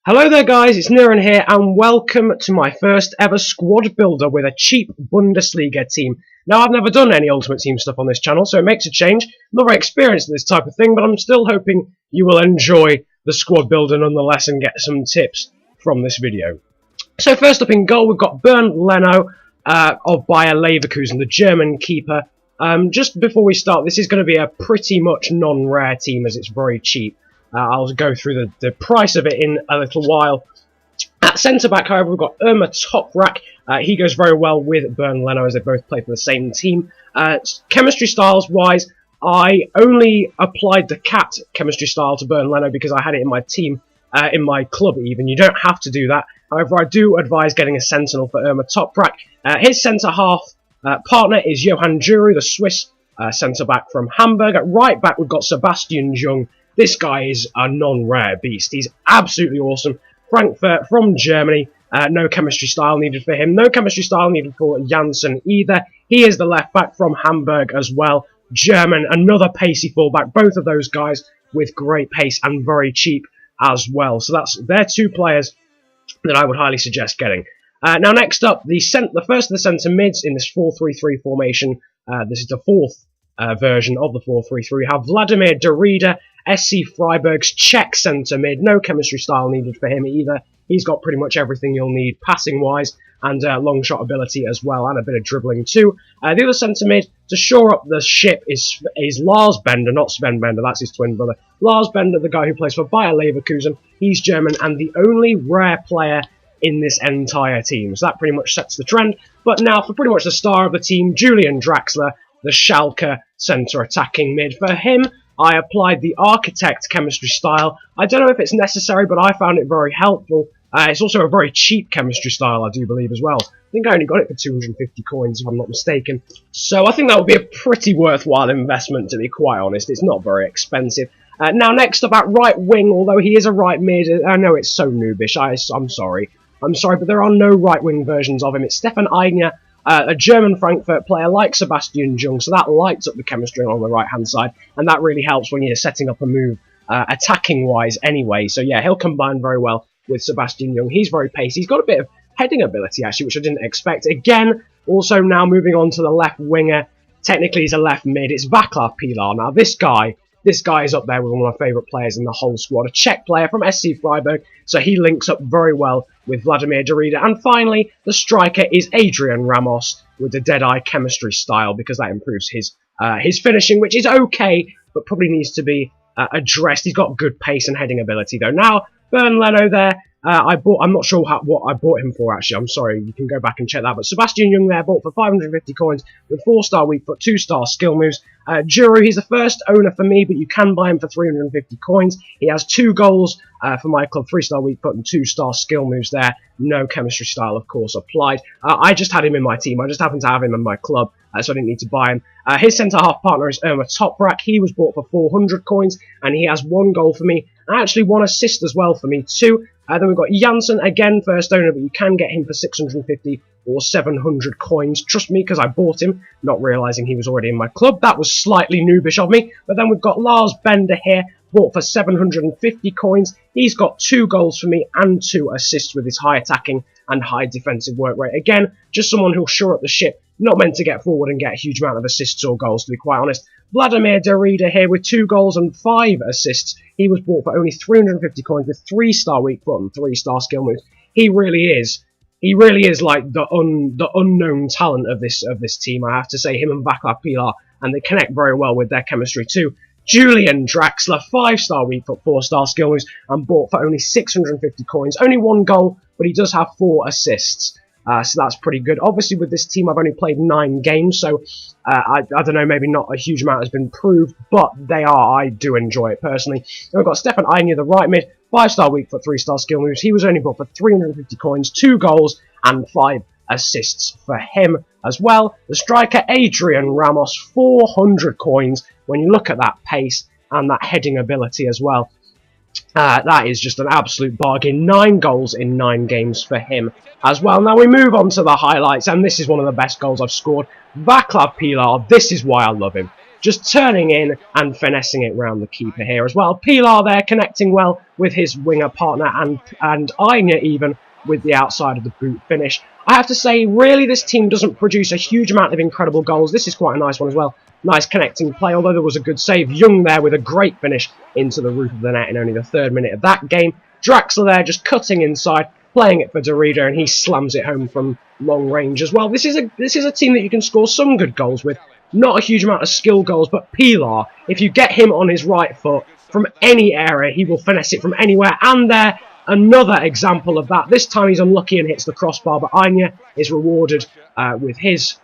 Hello there guys, it's Niran here and welcome to my first ever squad builder with a cheap Bundesliga team. Now I've never done any Ultimate Team stuff on this channel, so it makes a change. I'm not very experienced in this type of thing, but I'm still hoping you will enjoy the squad builder nonetheless and get some tips from this video. So first up in goal we've got Leno of Bayer Leverkusen, the German keeper. Just before we start, this is going to be a pretty much non-rare team as it's very cheap. I'll go through the price of it in a little while. At centre-back, however, we've got Toprak. He goes very well with Leno as they both play for the same team. Chemistry styles-wise, I only applied the cat chemistry style to Leno because I had it in my team, in my club even. You don't have to do that. However, I do advise getting a sentinel for Toprak. His centre-half partner is Jung, the Swiss centre-back from Hamburg. At right-back, we've got Jung. This guy is a non-rare beast. He's absolutely awesome. Frankfurt from Germany. No chemistry style needed for him. No chemistry style needed for Jansen either. He is the left back from Hamburg as well. German, another pacey fullback. Both of those guys with great pace and very cheap as well. So they're two players that I would highly suggest getting. Now next up, the first of the centre mids in this 4-3-3 formation. This is the fourth version of the 4-3-3. We have Vladimir Darida, SC Freiburg's Czech centre mid. No chemistry style needed for him either. He's got pretty much everything you'll need passing wise and long shot ability as well, and a bit of dribbling too. The other centre mid to shore up the ship is Lars Bender, not Sven Bender, that's his twin brother. Lars Bender, the guy who plays for Bayer Leverkusen. He's German and the only rare player in this entire team. So that pretty much sets the trend. But now for pretty much the star of the team, Draxler, the Schalke centre attacking mid. For him, I applied the Architect chemistry style. I don't know if it's necessary, but I found it very helpful. It's also a very cheap chemistry style, I do believe, as well. I think I only got it for 250 coins, if I'm not mistaken. So I think that would be a pretty worthwhile investment, to be quite honest. It's not very expensive. Now, next up at right wing, although he is a right mid, I know it's so noobish, I'm sorry. I'm sorry, but there are no right wing versions of him. It's Aigner, a German Frankfurt player like Jung, so that lights up the chemistry on the right-hand side, and that really helps when you're setting up a move attacking-wise anyway. So yeah, he'll combine very well with Jung. He's very pacey. He's got a bit of heading ability, actually, which I didn't expect. Again, also now moving on to the left winger. Technically, he's a left mid. It's Pilar. Now, this guy is up there with one of my favourite players in the whole squad. A Czech player from SC Freiburg, so he links up very well with Vladimir Darida. And finally, the striker is Ramos with the Deadeye chemistry style, because that improves his finishing, which is okay, but probably needs to be addressed. He's got good pace and heading ability, though. Now, Leno there. I'm not sure what I bought him for, actually. I'm sorry, you can go back and check that. But Jung there, bought for 550 coins with 4-star weak foot, 2-star skill moves. Djourou, he's the first owner for me, but you can buy him for 350 coins. He has 2 goals for my club, 3-star weak foot and 2-star skill moves there. No chemistry style, of course, applied. I just had him in my team. I just happened to have him in my club, so I didn't need to buy him. His centre-half partner is Toprak. He was bought for 400 coins, and he has 1 goal for me, and actually 1 assist as well for me too. Then we've got Jansen, again, first owner, but you can get him for 650 or 700 coins. Trust me, because I bought him, not realising he was already in my club. That was slightly noobish of me. But then we've got Lars Bender here, bought for 750 coins. He's got 2 goals for me and 2 assists with his high attacking and high defensive work rate. Again, just someone who'll shore up the ship. Not meant to get forward and get a huge amount of assists or goals, to be quite honest. Vladimir Darida here with 2 goals and 5 assists. He was bought for only 350 coins with 3-star weak foot and 3-star skill moves. He really is like the unknown talent of this team. I have to say, him and Pilar, and they connect very well with their chemistry too. Draxler, 5-star weak foot, 4-star skill moves, and bought for only 650 coins. Only 1 goal, but he does have 4 assists. So that's pretty good. Obviously, with this team, I've only played 9 games, so I don't know, maybe not a huge amount has been proved, but I do enjoy it personally. Then we've got Aigner, the right mid, 5-star weak foot, 3-star skill moves. He was only bought for 350 coins, 2 goals, and 5 assists for him as well. The striker, Ramos, 400 coins. When you look at that pace and that heading ability as well, that is just an absolute bargain. 9 goals in 9 games for him as well. Now we move on to the highlights, and this is one of the best goals I've scored. Pilar, this is why I love him. just turning in and finessing it round the keeper here as well. Pilar there connecting well with his winger partner, and Aigner even with the outside of the boot finish. I have to say, really, this team doesn't produce a huge amount of incredible goals. This is quite a nice one as well. Nice connecting play, although there was a good save. Jung there with a great finish into the roof of the net in only the 3rd minute of that game. Draxler there just cutting inside, playing it for Darida, and he slams it home from long range as well. This is a team that you can score some good goals with. Not a huge amount of skill goals, but Pilar, if you get him on his right foot from any area, he will finesse it from anywhere. And there, another example of that. This time he's unlucky and hits the crossbar, but Aigner is rewarded with his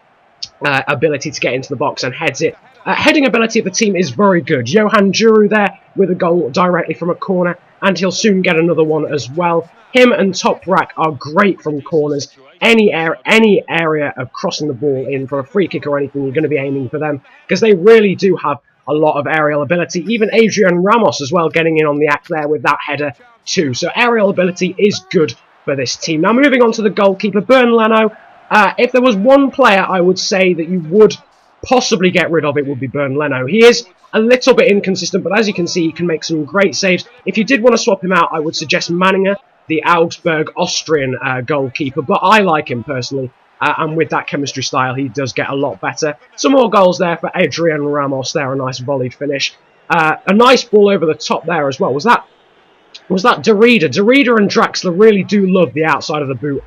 ability to get into the box and heads it. Heading ability of the team is very good. Jurou there with a goal directly from a corner, and he'll soon get another one as well. Him and Toprak are great from corners. Any area of crossing the ball in for a free kick or anything, you're going to be aiming for them, because they really do have a lot of aerial ability. Even Adrian Ramos as well getting in on the act there with that header too. So aerial ability is good for this team. Now moving on to the goalkeeper, Leno. If there was one player I would say that you would possibly get rid of, it would be Leno. He is a little bit inconsistent, but as you can see, he can make some great saves. If you did want to swap him out, I would suggest Manninger, the Augsburg Austrian goalkeeper, but I like him personally, and with that chemistry style, he does get a lot better. Some more goals there for Adrian Ramos there, a nice volleyed finish. A nice ball over the top there as well. Was that Darida? Darida and Draxler really do love the outside of the boot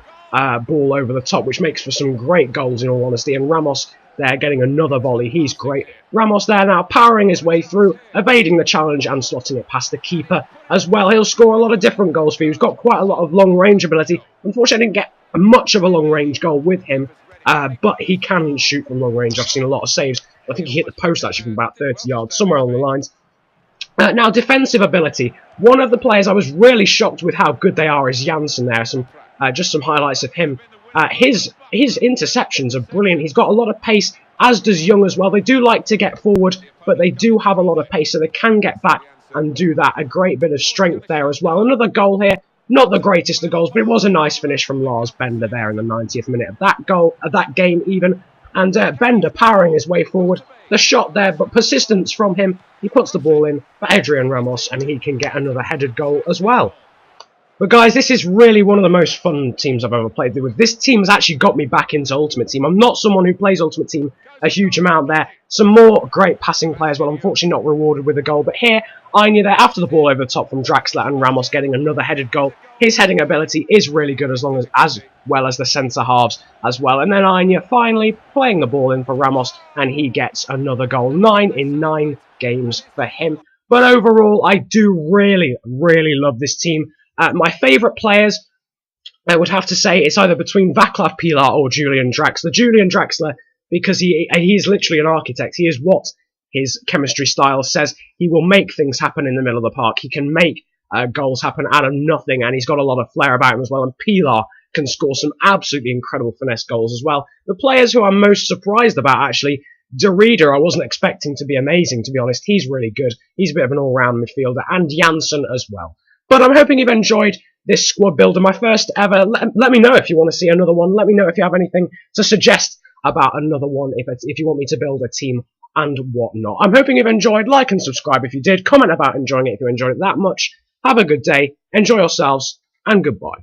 ball over the top, which makes for some great goals in all honesty, and Ramos there getting another volley. He's great. Ramos there now powering his way through, evading the challenge and slotting it past the keeper as well. He'll score a lot of different goals for you. He's got quite a lot of long range ability. Unfortunately, I didn't get much of a long range goal with him, but he can shoot from long range. I've seen a lot of saves. I think he hit the post actually from about 30 yards, somewhere along the lines. Now, defensive ability. One of the players I was really shocked with how good they are is Jansen there. Just some highlights of him. His interceptions are brilliant. He's got a lot of pace, as does Jung as well. They do like to get forward, but they do have a lot of pace, so they can get back and do that. A great bit of strength there as well. Another goal here. Not the greatest of goals, but it was a nice finish from Lars Bender there in the 90th minute of that game even. And Bender powering his way forward. The shot there, but persistence from him. He puts the ball in for Adrian Ramos, and he can get another headed goal as well. But guys, this is really one of the most fun teams I've ever played with. This team has actually got me back into Ultimate Team. I'm not someone who plays Ultimate Team a huge amount there. Some more great passing players, well, unfortunately not rewarded with a goal. But here, Aigner there after the ball over the top from Draxler, and Ramos getting another headed goal. His heading ability is really good as well as the centre halves as well. And then Aigner finally playing the ball in for Ramos, and he gets another goal. 9 in 9 games for him. But overall, I do really, really love this team. My favourite players, I would have to say, it's either between Vaclav Pilar or Julian Draxler. Julian Draxler, because he is literally an architect. He is what his chemistry style says. He will make things happen in the middle of the park. He can make goals happen out of nothing, and he's got a lot of flair about him as well. And Pilar can score some absolutely incredible finesse goals as well. The players who I'm most surprised about, actually, Darida, I wasn't expecting to be amazing, to be honest. He's really good. He's a bit of an all-round midfielder, and Jansen as well. But I'm hoping you've enjoyed this squad builder, my first ever. Let me know if you want to see another one. Let me know if you have anything to suggest about another one, if you want me to build a team and whatnot. I'm hoping you've enjoyed. Like and subscribe if you did. Comment about enjoying it if you enjoyed it that much. Have a good day. Enjoy yourselves, and goodbye.